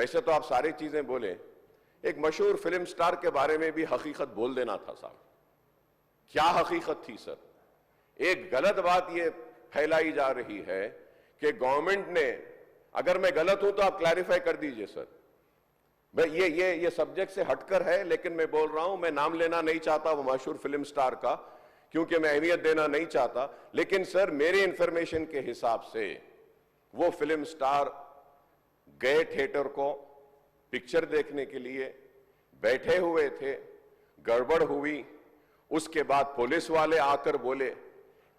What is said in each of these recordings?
वैसे तो आप सारी चीजें बोले, एक मशहूर फिल्म स्टार के बारे में भी हकीकत बोल देना था साहब। क्या हकीकत थी सर? एक गलत बात यह फैलाई जा रही है कि गवर्नमेंट ने, अगर मैं गलत हूं तो आप क्लैरिफाई कर दीजिए सर। ये सब्जेक्ट से हटकर है, लेकिन मैं बोल रहा हूं, मैं नाम लेना नहीं चाहता वो मशहूर फिल्म स्टार का, क्योंकि मैं अहमियत देना नहीं चाहता। लेकिन सर, मेरे इंफॉर्मेशन के हिसाब से वो फिल्म स्टार गए थिएटर को पिक्चर देखने के लिए, बैठे हुए थे, गड़बड़ हुई, उसके बाद पुलिस वाले आकर बोले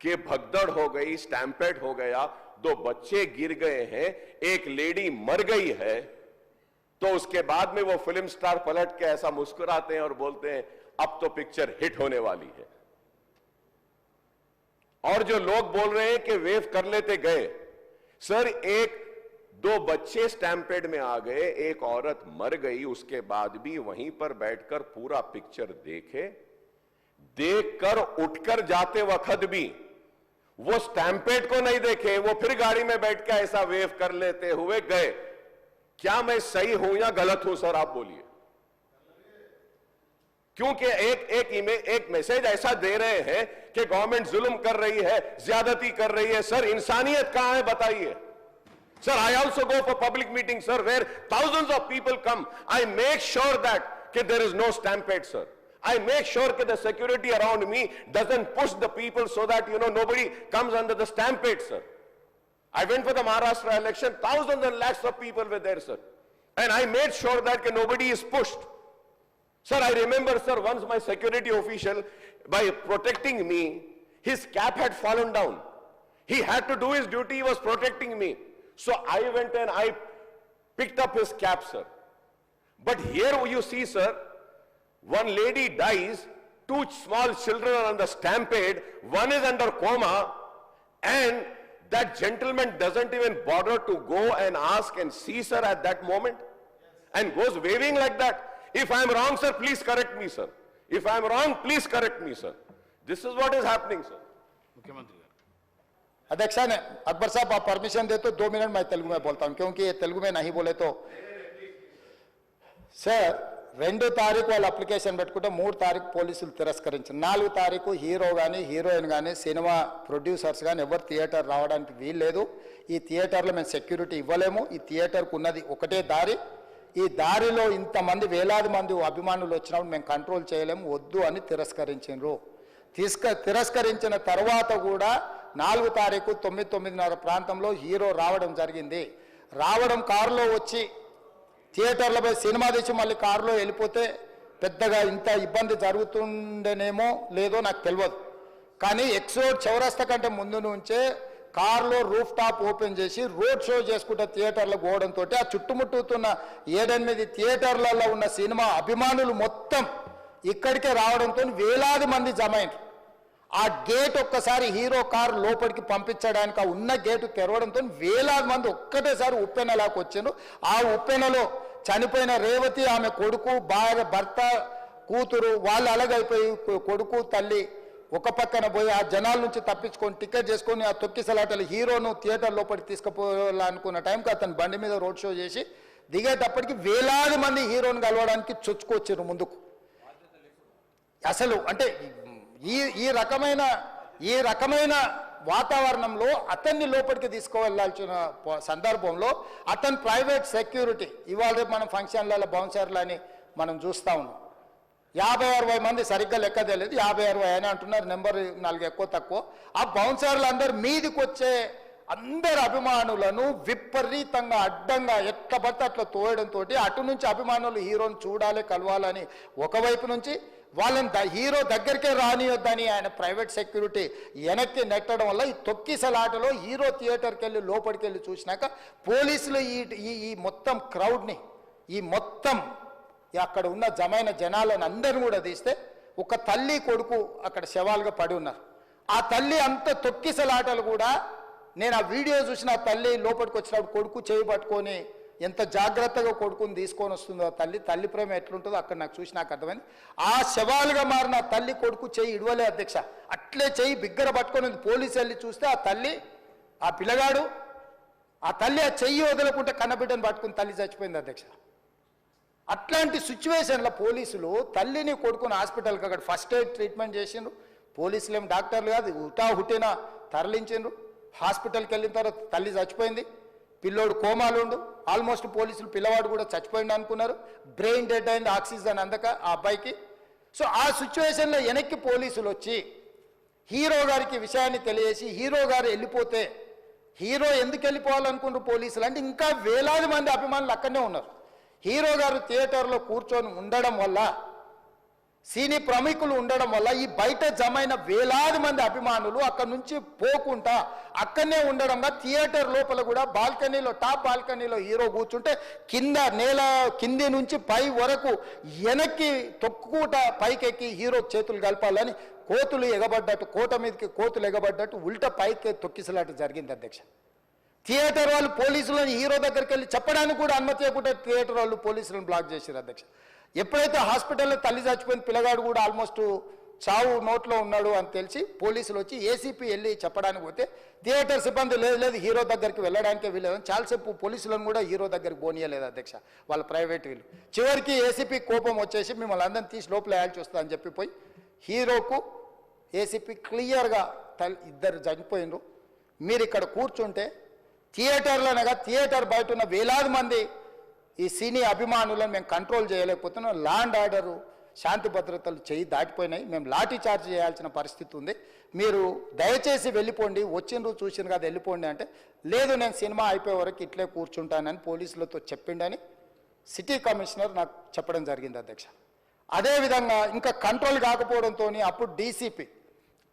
कि भगदड़ हो गई, स्टैम्पेड हो गया, 2 बच्चे गिर गए हैं, एक लेडी मर गई है। तो उसके बाद में वो फिल्म स्टार पलट के ऐसा मुस्कुराते हैं और बोलते हैं अब तो पिक्चर हिट होने वाली है। और जो लोग बोल रहे हैं कि वेव कर लेते गए, सर 1-2 बच्चे स्टैम्पेड में आ गए, एक औरत मर गई, उसके बाद भी वहीं पर बैठकर पूरा पिक्चर देखकर उठकर जाते वक्त भी वो स्टैम्पेड को नहीं देखे, वो फिर गाड़ी में बैठ के ऐसा वेव कर लेते हुए गए। क्या मैं सही हूं या गलत हूं सर, आप बोलिए? क्योंकि एक मैसेज ऐसा दे रहे हैं कि गवर्नमेंट जुल्म कर रही है, ज्यादती कर रही है। सर, इंसानियत कहां है बताइए? Sir, I also go for public meetings, sir, where thousands of people come. I make sure that there is no stampede, sir. I make sure that the security around me doesn't push the people so that, nobody comes under the stampede, sir. I went for the Maharashtra election, thousands and lakhs of people were there, sir. And I made sure that nobody is pushed. Sir, I remember, sir, once my security official, by protecting me, his cap had fallen down. He had to do his duty, he was protecting me. So I went and I picked up his cap, sir. But here you see, sir, one lady dies, 2 small children are on the stampede, one is under coma, and that gentleman doesn't even bother to go and ask and see, sir, at that moment, and goes waving like that. If I am wrong, sir, please correct me, sir. If I am wrong, please correct me, sir. This is what is happening, sir. मुख्यमंत्री अध्यक्ष ने अकबर साहब आप permission दे तो 2 minute मैं तेलुगु में बोलता हूं, क्योंकि ये तेलुगु में नहीं बोले तो सर 2 తారీఖు వాళ్ళు అప్లికేషన్ పెట్టుకుంటే 3 తారీఖు పోలీసులు తిరస్కరించారు. 4 తారీఖు హీరో కానీ హీరోయిన్ కానీ సినిమా ప్రొడ్యూసర్స్ కానీ ఎవరు థియేటర్ రావడానికి వీల్లేదు. ఈ థియేటర్లో మేము సెక్యూరిటీ ఇవ్వలేము. ఈ థియేటర్కు ఉన్నది ఒకటే దారి. ఈ దారిలో ఇంతమంది వేలాది మంది అభిమానులు వచ్చినప్పుడు మేము కంట్రోల్ చేయలేము, వద్దు అని తిరస్కరించారు. తిరస్కరించిన తర్వాత కూడా 4 తారీఖు 9:30 ప్రాంతంలో హీరో రావడం జరిగింది. రావడం కారులో వచ్చి థియేటర్లపై సినిమా తీసి మళ్ళీ కారులో వెళ్ళిపోతే పెద్దగా ఇంత ఇబ్బంది జరుగుతుండేనేమో లేదో నాకు తెలియదు. కానీ ఎక్స్ రోడ్ చౌరస్తా కంటే ముందు నుంచే కారులో రూఫ్ టాప్ ఓపెన్ చేసి రోడ్ షో చేసుకుంటే థియేటర్లకు పోవడంతో ఆ చుట్టుముట్టుతున్న 7-8 థియేటర్లలో ఉన్న సినిమా అభిమానులు మొత్తం ఇక్కడికే రావడంతో వేలాది మంది జమ అయ్యారు. ఆ గేట్ ఒక్కసారి హీరో కారు లోపలికి పంపించడానికి ఆ ఉన్న గేటు తెరవడంతో వేలాది మంది ఒక్కటేసారి ఉప్పెనలాకి వచ్చారు. ఆ ఉప్పెనలో చనిపోయిన రేవతి, ఆమె కొడుకు, భర్త, కూతురు వాళ్ళు అలాగైపోయి కొడుకు తల్లి ఒక పక్కన పోయి ఆ జనాల నుంచి తప్పించుకొని టికెట్ చేసుకొని ఆ తొక్కిసలాటలు హీరోను థియేటర్ లోపలికి తీసుకుపోవాలనుకున్న టైంకి అతను బండి మీద రోడ్ షో చేసి దిగేటప్పటికి వేలాది మంది హీరోను కలవడానికి చొచ్చుకొచ్చారు ముందుకు. అసలు అంటే ఈ రకమైన వాతావరణంలో అతన్ని లోపలికి తీసుకువెళ్ళాల్సిన సందర్భంలో అతను ప్రైవేట్ సెక్యూరిటీ, ఇవాళ రేపు మనం ఫంక్షన్లలో బౌన్సర్లు అని మనం చూస్తూ ఉన్నాం. 50-60 మంది సరిగ్గా లెక్క తెలియదు, 50-60 అని అంటున్నారు, నెంబర్ 4 ఎక్కువ తక్కువ. ఆ బౌన్సర్లు అందరు మీదికి వచ్చే అందరు అభిమానులను విపరీతంగా అడ్డంగా ఎట్లా పడితే అట్లా తోయడంతో అటు నుంచి అభిమానులు హీరోని చూడాలి, కలవాలని ఒకవైపు నుంచి వాళ్ళని హీరో దగ్గరికే రానియొద్దని ఆయన ప్రైవేట్ సెక్యూరిటీ వెనక్కి నెట్టడం వల్ల ఈ తొక్కిసలాటలో హీరో థియేటర్కి వెళ్ళి లోపలికి వెళ్ళి చూసినాక పోలీసులు ఈ మొత్తం క్రౌడ్ని, ఈ మొత్తం అక్కడ ఉన్న జమైన జనాలను అందరిని కూడా తీస్తే ఒక తల్లి కొడుకు అక్కడ శవాలుగా పడి ఉన్నారు. ఆ తల్లి అంత తొక్కిసలాటలు కూడా నేను ఆ వీడియో చూసిన ఆ తల్లి లోపలికి వచ్చినప్పుడు కొడుకు చేయి పట్టుకొని ఎంత జాగ్రత్తగా కొడుకుని తీసుకొని వస్తుందో తల్లి ప్రేమ ఎట్లుంటుందో అక్కడ నాకు చూసి నాకు అర్థమైంది. ఆ శవాలుగా మారిన తల్లి కొడుకు చేయి ఇడవలే అధ్యక్ష, అట్లే చేయి బిగ్గర పట్టుకొని పోలీసు వెళ్ళి చూస్తే ఆ తల్లి, ఆ పిల్లగాడు, ఆ తల్లి ఆ చెయ్యి వదలకుంటే కన్నబిడ్డను పట్టుకుని తల్లి చచ్చిపోయింది అధ్యక్ష. అట్లాంటి సిచ్యువేషన్లో పోలీసులు తల్లిని కొడుకుని హాస్పిటల్కి అక్కడ ఫస్ట్ ఎయిడ్ ట్రీట్మెంట్ చేసిండ్రు. పోలీసులు ఏం డాక్టర్లు కాదు, హుటేనా తరలించిండ్రు. హాస్పిటల్కి వెళ్ళిన తర్వాత తల్లి చచ్చిపోయింది, పిల్లోడు కోమాలు ఉండు. ఆల్మోస్ట్ పోలీసులు పిల్లవాడు కూడా చచ్చిపోయింది అనుకున్నారు. బ్రెయిన్ డెడ్ అయింది, ఆక్సిజన్ అందక ఆ అబ్బాయికి. సో ఆ సిచ్యువేషన్లో వెనక్కి పోలీసులు వచ్చి హీరో గారికి విషయాన్ని తెలియజేసి హీరో గారు వెళ్ళిపోతే, హీరో ఎందుకు వెళ్ళిపోవాలనుకుంటారు పోలీసులు అంటే ఇంకా వేలాది మంది అభిమానులు అక్కడనే ఉన్నారు. హీరో గారు థియేటర్లో కూర్చొని ఉండడం వల్ల, సినీ ప్రముఖులు ఉండడం వల్ల ఈ బయట జమైన వేలాది మంది అభిమానులు అక్కడి నుంచి పోకుండా అక్కడనే ఉండడంగా థియేటర్ లోపల కూడా బాల్కనీలో, టాప్ బాల్కనీలో హీరో కూర్చుంటే కింద నేల కింది నుంచి పై వరకు వెనక్కి తొక్కుట పైకెక్కి హీరో చేతులు కలపాలని కోతులు ఎగబడ్డట్టు, కోట మీదకి కోతులు ఎగబడ్డట్టు ఉల్టా పైకి తొక్కిసలాట జరిగింది అధ్యక్ష. థియేటర్ వాళ్ళు పోలీసులను హీరో దగ్గరికి వెళ్ళి చెప్పడానికి కూడా అనుమతి ఇవ్వకుండా థియేటర్ వాళ్ళు పోలీసులను బ్లాక్ చేశారు అధ్యక్ష. ఎప్పుడైతే హాస్పిటల్లో తల్లి చచ్చిపోయిన పిల్లగాడు కూడా ఆల్మోస్ట్ చావు నోట్లో ఉన్నాడు అని తెలిసి పోలీసులు వచ్చి ఏసీపీ వెళ్ళి చెప్పడానికి పోతే థియేటర్ సిబ్బంది లేదు హీరో దగ్గరికి వెళ్ళడానికే వీళ్ళేదని చాలాసేపు పోలీసులను కూడా హీరో దగ్గరికి పోనీయలేదు అధ్యక్ష, వాళ్ళ ప్రైవేట్ వీళ్ళు. చివరికి ఏసీపీ కోపం వచ్చేసి మిమ్మల్ని అందరిని తీసి లోపల వేయాల్సి వస్తుందని చెప్పిపోయి హీరోకు ఏసీపీ క్లియర్గా ఇద్దరు చనిపోయినరు, మీరు ఇక్కడ కూర్చుంటే థియేటర్లోనగా థియేటర్ బయట ఉన్న వేలాది మంది ఈ సినీ అభిమానులను మేము కంట్రోల్ చేయలేకపోతున్నాం, ల్యాండ్ ఆర్డరు శాంతి భద్రతలు చేయి దాటిపోయినాయి, మేము లాఠీ చార్జ్ చేయాల్సిన పరిస్థితి ఉంది, మీరు దయచేసి వెళ్ళిపోండి, వచ్చిండ్రు చూసిండ్రు కదా వెళ్ళిపోండి అంటే, లేదు నేను సినిమా అయిపోయే వరకు ఇట్లే కూర్చుంటానని పోలీసులతో చెప్పిండని సిటీ కమిషనర్ నాకు చెప్పడం జరిగింది అధ్యక్ష. అదేవిధంగా ఇంకా కంట్రోల్ కాకపోవడంతో అప్పుడు డీసీపీ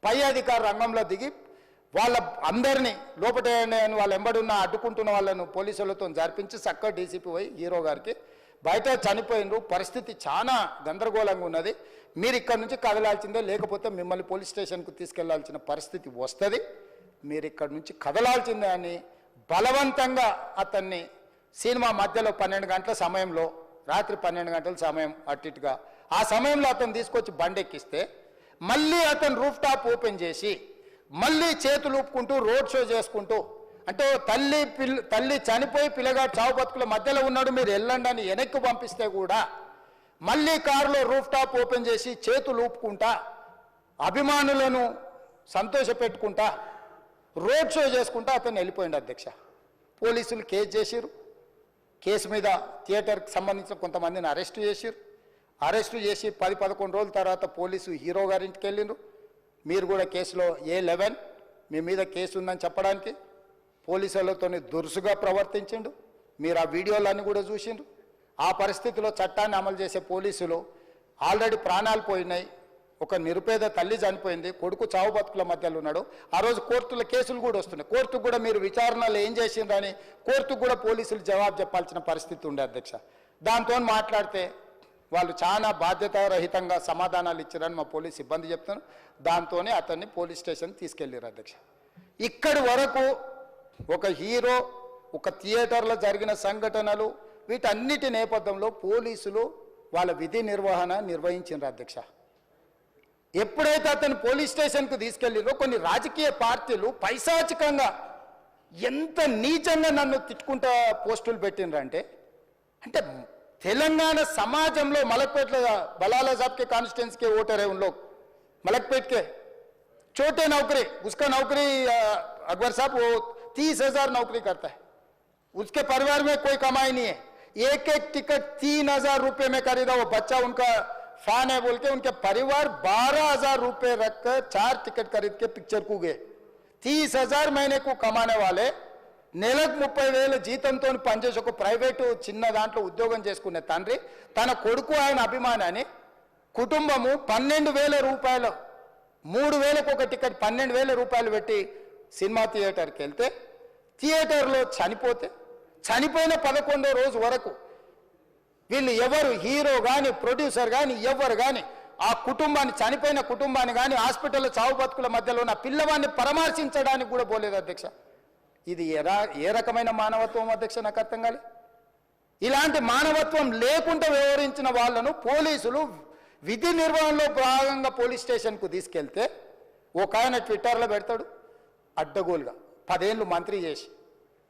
పై అధికార రంగంలో దిగి వాళ్ళ అందరినీ లోపల వాళ్ళ ఎంబడున్న అడ్డుకుంటున్న వాళ్ళను పోలీసులతో జరిపించి చక్కగా డీసీపీ పోయి హీరో గారికి బయట చనిపోయినరు, పరిస్థితి చాలా గందరగోళంగా ఉన్నది, మీరు ఇక్కడ నుంచి కదలాల్సిందే, లేకపోతే మిమ్మల్ని పోలీస్ స్టేషన్కు తీసుకెళ్లాల్సిన పరిస్థితి వస్తుంది, మీరు ఇక్కడ నుంచి కదలాల్సిందే అని బలవంతంగా అతన్ని సినిమా మధ్యలో 12 గంటల సమయంలో, రాత్రి 12 గంటల సమయం అట్టిగా ఆ సమయంలో అతను తీసుకొచ్చి బండెక్కిస్తే మళ్ళీ అతను రూఫ్ టాప్ ఓపెన్ చేసి మళ్ళీ చేతులు ఊపుకుంటూ రోడ్ షో చేసుకుంటూ, అంటే తల్లి చనిపోయి పిల్లగాడు చావు బతుకుల మధ్యలో ఉన్నాడు మీరు వెళ్ళండి అని వెనక్కి పంపిస్తే కూడా మళ్ళీ కారులో రూఫ్ టాప్ ఓపెన్ చేసి చేతులు ఊపుకుంటా అభిమానులను సంతోషపెట్టుకుంటా రోడ్ షో చేసుకుంటా అతను వెళ్ళిపోయింది అధ్యక్ష. పోలీసులు కేసు చేసిరు, కేసు మీద థియేటర్కి సంబంధించిన కొంతమందిని అరెస్టు చేసిరు, అరెస్టు చేసి 10-11 రోజుల తర్వాత పోలీసు హీరో గారింటికి వెళ్ళిండ్రు. మీరు కూడా కేసులో A11 మీ మీద కేసు ఉందని చెప్పడానికి పోలీసులతో దురుసుగా ప్రవర్తించిండు, మీరు ఆ వీడియోలన్నీ కూడా చూసిండ్రు. ఆ పరిస్థితిలో చట్టాన్ని అమలు చేసే పోలీసులు ఆల్రెడీ ప్రాణాలు పోయినాయి, ఒక నిరుపేద తల్లి చనిపోయింది, కొడుకు చావు బతుకుల మధ్యలో ఉన్నాడు, ఆ రోజు కోర్టుల కేసులు కూడా వస్తున్నాయి, కోర్టుకు కూడా మీరు విచారణలు ఏం చేసిండ్రని కోర్టుకు కూడా పోలీసులు జవాబు చెప్పాల్సిన పరిస్థితి ఉండే అధ్యక్ష. దాంతో మాట్లాడితే వాళ్ళు చాలా బాధ్యతారహితంగా సమాధానాలు ఇచ్చారని మా పోలీస్ సిబ్బంది చెప్తాను. దాంతోనే అతన్ని పోలీస్ స్టేషన్ తీసుకెళ్ళారు అధ్యక్ష. ఇక్కడి వరకు ఒక హీరో, ఒక థియేటర్లో జరిగిన సంఘటనలు, వీటన్నిటి నేపథ్యంలో పోలీసులు వాళ్ళ విధి నిర్వహణ నిర్వహించారు అధ్యక్ష. ఎప్పుడైతే అతను పోలీస్ స్టేషన్కు తీసుకెళ్ళిరో కొన్ని రాజకీయ పార్టీలు పైశాచికంగా ఎంత నీచంగా నన్ను తిట్టుకుంటా పోస్టులు పెట్టినరంటే, అంటే తెలంగాణ समाजంలో మలక్పేటలో बलाला साहब के कॉन्स्टिट्यूंसी के वोटर है उन लोग, मलकपेट के छोटे नौकरी, उसका नौकरी अकबर साहब वो 30,000 नौकरी करता है, उसके परिवार में कोई कमाई नहीं है, एक टिकट 3,000 रुपये में खरीदा, वो बच्चा उनका फैन है बोल के उनके परिवार 12,000 रुपये रखकर 4 टिकट खरीद के पिक्चर को गए. 30,000 महीने को कमाने वाले నెలకు 30,000 జీతంతో పనిచేసి ఒక ప్రైవేటు చిన్న దాంట్లో ఉద్యోగం చేసుకునే తండ్రి తన కొడుకు ఆయన అభిమానాన్ని కుటుంబము 12,000 రూపాయలు, 3,000కు ఒక టికెట్ 12,000 రూపాయలు పెట్టి సినిమా థియేటర్కి వెళ్తే థియేటర్లో చనిపోయిన 11వ రోజు వరకు వీళ్ళు ఎవరు హీరో కానీ ప్రొడ్యూసర్ కానీ ఎవరు కానీ ఆ కుటుంబాన్ని, చనిపోయిన కుటుంబాన్ని కానీ హాస్పిటల్లో చావు బతుకుల మధ్యలో ఉన్న పిల్లవాడిని పరామర్శించడానికి కూడా పోలేదు అధ్యక్ష. ఇది ఏ రకమైన మానవత్వం అధ్యక్ష నాకు అర్థం కాలే. ఇలాంటి మానవత్వం లేకుండా వ్యవహరించిన వాళ్ళను పోలీసులు విధి నిర్వహణలో భాగంగా పోలీస్ స్టేషన్కు తీసుకెళ్తే ఒక ఆయన ట్విట్టర్లో పెడతాడు అడ్డగోలుగా 10 ఏళ్ళు మంత్రి చేసి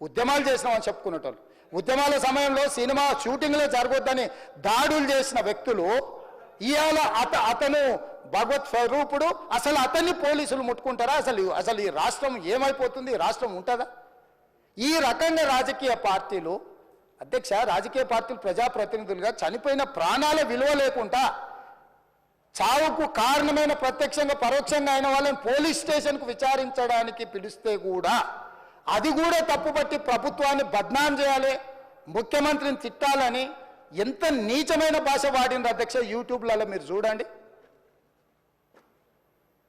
ఉద్యమాలు చేసినామని చెప్పుకునేటోళ్ళు, ఉద్యమాల సమయంలో సినిమా షూటింగ్లో జరగొద్దని దాడులు చేసిన వ్యక్తులు ఇవాళ అతను భగవత్ స్వరూపుడు, అసలు అతన్ని పోలీసులు ముట్టుకుంటారా? అసలు ఈ రాష్ట్రం ఏమైపోతుంది? ఈ రాష్ట్రం ఉంటుందా? ఈ రకంగా రాజకీయ పార్టీలు, అధ్యక్ష, రాజకీయ పార్టీలు ప్రజాప్రతినిధులుగా చనిపోయిన ప్రాణాల విలువ లేకుండా చావుకు కారణమైన ప్రత్యక్షంగా పరోక్షంగా అయిన వాళ్ళని పోలీస్ స్టేషన్కు విచారించడానికి పిలిస్తే కూడా అది కూడా తప్పుపట్టి ప్రభుత్వాన్ని బద్నాం చేయాలి, ముఖ్యమంత్రిని తిట్టాలని ఎంత నీచమైన భాష వాడిండ్రు అధ్యక్ష. యూట్యూబ్లలో మీరు చూడండి.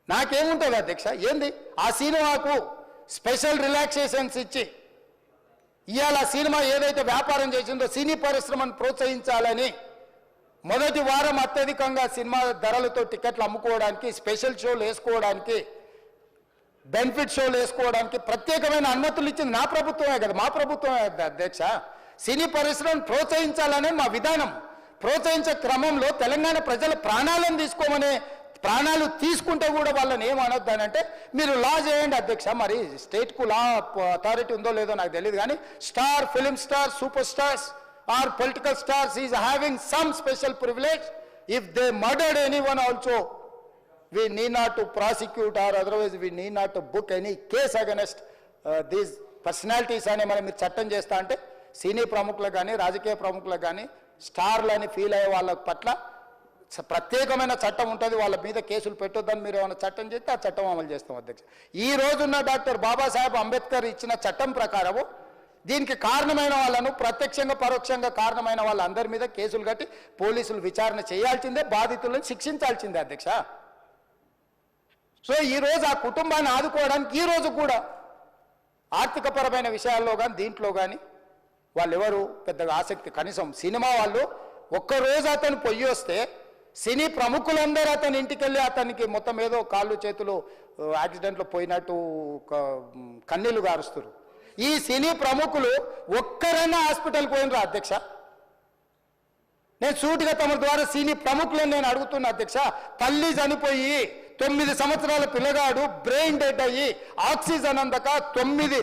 నాకేముంటుంది అధ్యక్ష? ఏంది ఆ సినిమాకు స్పెషల్ రిలాక్సేషన్స్ ఇచ్చి ఇవాళ సినిమా ఏదైతే వ్యాపారం చేసిందో సినీ పరిశ్రమను ప్రోత్సహించాలని మొదటి వారం అత్యధికంగా సినిమా ధరలతో టికెట్లు అమ్ముకోవడానికి, స్పెషల్ షోలు వేసుకోవడానికి, బెనిఫిట్ షోలు వేసుకోవడానికి ప్రత్యేకమైన అనుమతులు ఇచ్చింది నా ప్రభుత్వమే కదా, మా ప్రభుత్వమే అధ్యక్ష. సినీ పరిశ్రమను ప్రోత్సహించాలనే మా విధానం. ప్రోత్సహించే క్రమంలో తెలంగాణ ప్రజల ప్రాణాలను తీసుకోమనే, ప్రాణాలు తీసుకుంటే కూడా వాళ్ళని ఏమనొద్దానంటే మీరు లా చేయండి అధ్యక్ష. మరి స్టేట్కు లా అథారిటీ ఉందో లేదో నాకు తెలియదు, కానీ star, film star, super stars or political stars is having some special privilege. If they murdered anyone also we need not to prosecute or otherwise we need not to book any case against these personalities అని మనం మీరు చట్టం చేస్తా అంటే సినీ ప్రముఖులకు కానీ రాజకీయ ప్రముఖులకు కానీ స్టార్లని ఫీల్ అయ్యే వాళ్ళ పట్ల ప్రత్యేకమైన చట్టం ఉంటుంది, వాళ్ళ మీద కేసులు పెట్టొద్దని మీరు ఏమైనా చట్టం చేస్తే ఆ చట్టం అమలు చేస్తాం అధ్యక్ష. ఈ రోజున్న డాక్టర్ బాబాసాహెబ్ అంబేద్కర్ ఇచ్చిన చట్టం ప్రకారము దీనికి కారణమైన వాళ్ళను, ప్రత్యక్షంగా పరోక్షంగా కారణమైన వాళ్ళందరి మీద కేసులు కట్టి పోలీసులు విచారణ చేయాల్సిందే, బాధితులను శిక్షించాల్సిందే అధ్యక్ష. సో ఈరోజు ఆ కుటుంబాన్ని ఆదుకోవడానికి ఈరోజు కూడా ఆర్థికపరమైన విషయాల్లో కానీ దీంట్లో కానీ వాళ్ళు ఎవరు పెద్దగా ఆసక్తి, కనీసం సినిమా వాళ్ళు ఒక్కరోజు అతను పొయ్యి వస్తే సినీ ప్రముఖులందరూ అతని ఇంటికి వెళ్ళి అతనికి మొత్తం ఏదో కాళ్ళు చేతులు యాక్సిడెంట్లో పోయినట్టు కన్నీళ్లు గారుస్తారు. ఈ సినీ ప్రముఖులు ఒక్కరైనా హాస్పిటల్కి పోయినరా అధ్యక్ష? నేను సూటిగా తమ ద్వారా సినీ ప్రముఖులను నేను అడుగుతున్నా అధ్యక్ష. తల్లి చనిపోయి 9 సంవత్సరాల పిల్లగాడు బ్రెయిన్ డెడ్ అయ్యి ఆక్సిజన్ అందక 20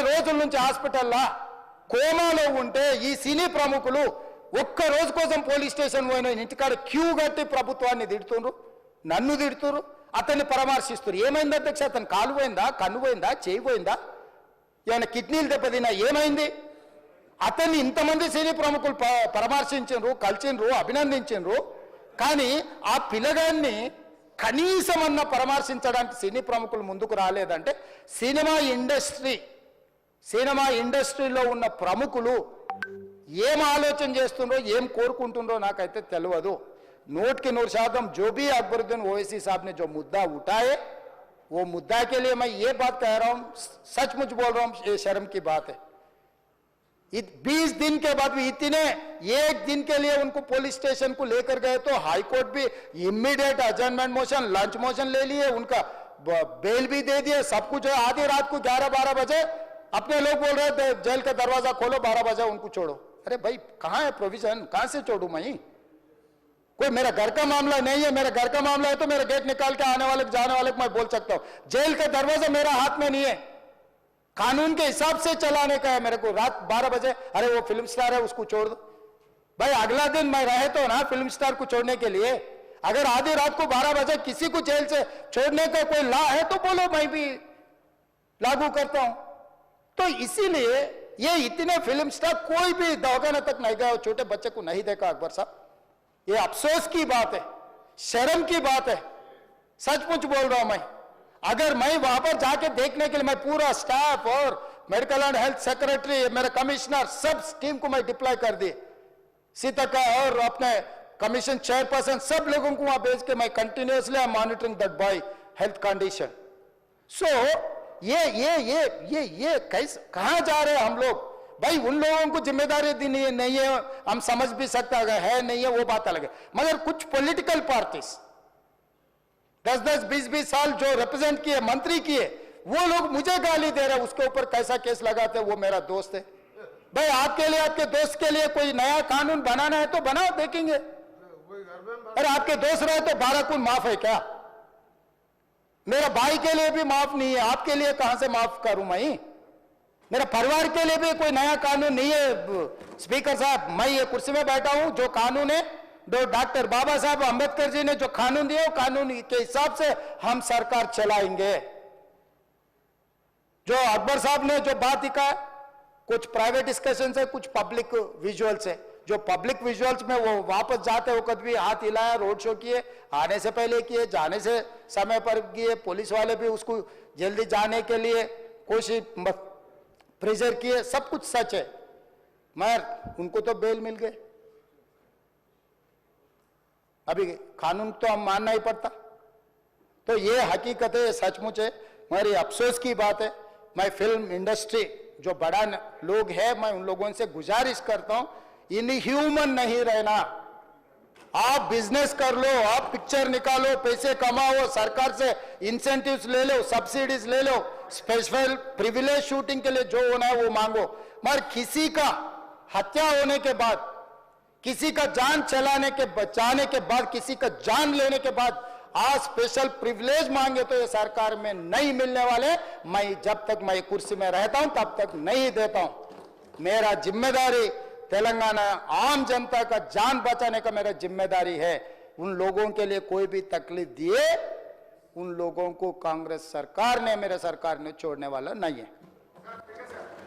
రోజుల నుంచి హాస్పిటల్లో కోమాలో ఉంటే ఈ సినీ ప్రముఖులు ఒక్క రోజు కోసం పోలీస్ స్టేషన్ పోయిన ఇంటికాడ క్యూ కట్టి ప్రభుత్వాన్ని తిడుతున్నారు, నన్ను తిడుతున్నారు, అతన్ని పరామర్శిస్తున్నారు. ఏమైంది అధ్యక్ష? అతను కాలు పోయిందా, కన్ను పోయిందా, చేయి పోయిందా, ఏమైనా కిడ్నీలు దెబ్బతిన్నా, ఏమైంది? అతన్ని ఇంతమంది సినీ ప్రముఖులు పరామర్శించారు, కలిసిండ్రు, అభినందించారు. కానీ ఆ పిల్లగాన్ని కనీసమన్నా పరామర్శించడానికి సినీ ప్రముఖులు ముందుకు రాలేదంటే సినిమా ఇండస్ట్రీలో ఉన్న ప్రముఖులు ఏం ఆలోచన చేస్తుండ్రో, ఏం కోరుకుంటుండ్రో నాకైతే తెలియదు. 100% जो भी अकबरुद्दीन ओवैसी साहब ने जो मुद्दा उठाए वो मुद्दा के लिए मैं ये बात कह रहा हूं, सचमुच बोल रहा हूं, ये शर्म की बात है. 20 दिन के बाद भी इतने एक दिन के लिए उनको पुलिस स्टेशन को लेकर गए तो हाईकोर्ट भी इमीडिएट अजर्नमेंट मोशन, लंच मोशन ले लिए, उनका बेल भी दे दिए, सब कुछ है. आधी रात को 11-12 बजे अपने लोग बोल रहे थे जेल का दरवाजा खोलो, 12 बजे उनको छोड़ो. अरे भाई कहाँ है प्रोविजन? कहाँ से छोड़ू मैं? कोई मेरा घर का मामला नहीं है. मेरा घर का मामला है तो मेरा गेट निकाल के आने वाले जाने वाले को मैं बोल सकता हूँ. जेल का दरवाजा मेरा हाथ में नहीं है, कानून के हिसाब से चलाने का है मेरे को. रात 12 बजे अरे वो फिल्म स्टार है उसको छोड़ दो. भाई अगला दिन मैं रहे तो ना फिल्म स्टार को छोड़ने के लिए. अगर आधी रात को 12 बजे किसी को जेल से छोड़ने का कोई लॉ है तो बोलो, मैं भी लागू करता हूं. तो इसीलिए ये इतने फिल्म स्टार कोई भी दवाखाना तक नहीं गया, छोटे बच्चे को नहीं देखा अकबर साहब. ये अफसोस की बात है, शर्म की बात है. सचमुच बोल रहा हूं मैं. अगर मैं वहां पर जाके देखने के लिए मैं पूरा स्टाफ और मेडिकल एंड हेल्थ सेक्रेटरी, मेरे कमिश्नर, सब टीम को मैं डिप्लॉय कर दिए. सीता और अपने कमीशन चेयरपर्सन सब लोगों को वहां भेज के मैं continuously I am monitoring that boy health condition. So ये कैसे कहां जा रहे हैं हम लोग? भाई उन लोगों को जिम्मेदारी दी नहीं है, हम समझ भी सकते है नहीं है वो बात अलग है. मगर कुछ पॉलिटिकल पार्टीज 10-10, 20-20 साल जो रिप्रेजेंट किए, मंत्री किए, वो लोग मुझे गाली दे रहे हैं. उसके ऊपर कैसा केस लगाते हैं? वो मेरा दोस्त है. भाई आपके लिए, आपके दोस्त के लिए कोई नया कानून बनाना है तो बनाओ, देखेंगे. अरे आपके दोस्त रहे तो 12 खून माफ है क्या? मेरा भाई के लिए भी माफ नहीं है, आपके लिए कहां से माफ करूं मैं? मेरे परिवार के लिए भी कोई नया कानून नहीं है स्पीकर साहब। मैं ये कुर्सी में बैठा हूं, जो कानून है, जो डॉक्टर बाबा साहब अंबेडकर जी ने जो कानून दिया, वो कानून के हिसाब से हम सरकार चलाएंगे। जो अकबर साहब ने जो बात लिखा, कुछ प्राइवेट डिस्कशन है, कुछ पब्लिक विजुअल्स है। जो पब्लिक विजुअल्स में वो वापस जाते वक्त भी हाथ हिलाया, रोड शो किए, आने से पहले किए, जाने से समय पर किए, पुलिस वाले भी उसको जल्दी जाने के लिए कोशिश प्रेशर किए, सब कुछ सच है। मगर उनको तो बेल मिल गए। अभी कानून तो हम मानना ही पड़ता। तो ये हकीकत है, ये सचमुच है, मगर ये अफसोस की बात है। मैं फिल्म इंडस्ट्री जो बड़ा लोग है, मैं उन लोगों से गुजारिश करता हूं, इनह्यूमन नहीं रहना। आप बिजनेस कर लो, आप पिक्चर निकालो, पैसे कमाओ, सरकार से इंसेंटिव्स ले लो, सब्सिडीज ले लो, स्पेशल प्रिविलेज शूटिंग के लिए जो होना है वो मांगो। मगर किसी का हत्या होने के बाद, किसी का जान बचाने के बाद, किसी का जान लेने के बाद आज स्पेशल प्रिविलेज मांगे तो ये सरकार में नहीं मिलने वाले। मैं जब तक मैं कुर्सी में रहता हूं तब तक नहीं देता हूं। मेरा जिम्मेदारी तेलंगाना आम जनता का जान बचाने का मेरा जिम्मेदारी है। उन लोगों के लिए कोई भी तकलीफ दिए, उन लोगों को कांग्रेस सरकार ने, मेरे सरकार ने छोड़ने वाला नहीं है।